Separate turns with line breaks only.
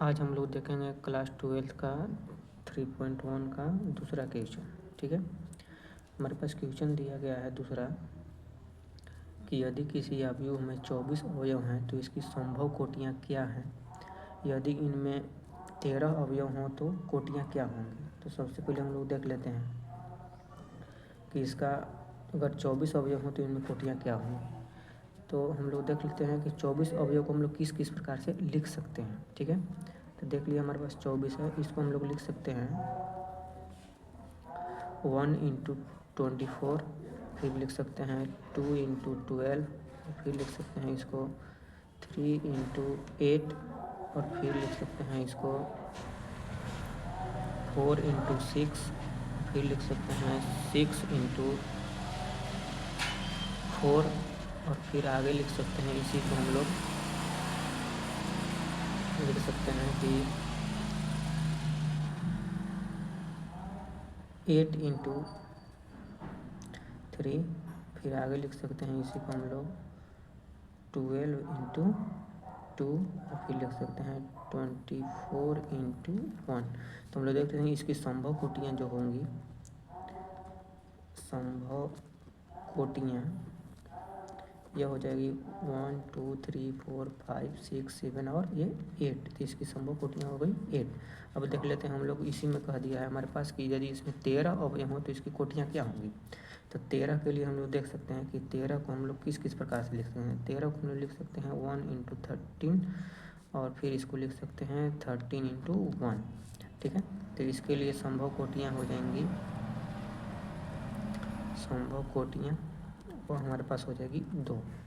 आज हम लोग देखेंगे क्लास 12 का 3.1 का दूसरा क्वेश्चन। ठीक है, हमारे पास क्वेश्चन दिया गया है दूसरा कि यदि किसी अवयव में 24 अवयव हैं तो इसकी संभव कोटियाँ क्या हैं। यदि इनमें 13 अवयव हों तो कोटियाँ क्या होंगी। तो सबसे पहले हम लोग देख लेते हैं कि इसका अगर 24 अवयव हों तो इनमें कोटियाँ क्या होंगी। तो हम लोग देख लेते हैं कि 24 अवयव को हम लोग किस किस प्रकार से लिख सकते हैं। ठीक है, तो देख लिया हमारे पास 24 है, इसको हम लोग लिख सकते हैं 1 × 24, फिर लिख सकते हैं 2 × 12, फिर लिख सकते हैं इसको 3 × 8, और फिर लिख सकते हैं इसको 4 × 6, फिर लिख सकते हैं 6 × 4, और फिर आगे लिख सकते हैं इसी को हम लोग लिख सकते हैं कि 8 × 3, फिर आगे लिख सकते हैं इसी को हम लोग 12 × 2, और फिर लिख सकते हैं 24 × 1। तो हम लोग देखते हैं इसकी संभव कोटियाँ जो होंगी, संभव कोटियाँ यह हो जाएगी 1 2 3 4 5 6 7 और ये 8। तो इसकी संभव कोटियाँ हो गई 8। अब देख लेते हैं, हम लोग इसी में कह दिया है हमारे पास कि यदि इसमें 13 अवयव हो तो इसकी कोटियाँ क्या होंगी। तो 13 के लिए हम लोग देख सकते हैं कि 13 को हम लोग किस किस प्रकार से लिख सकते हैं। 13 को हम लोग लिख सकते हैं 1 × 13, और फिर इसको लिख सकते हैं 13 × 1। ठीक है, तो इसके लिए संभव कोटियाँ हो जाएंगी, संभव कोटियाँ वो हमारे पास हो जाएगी 2।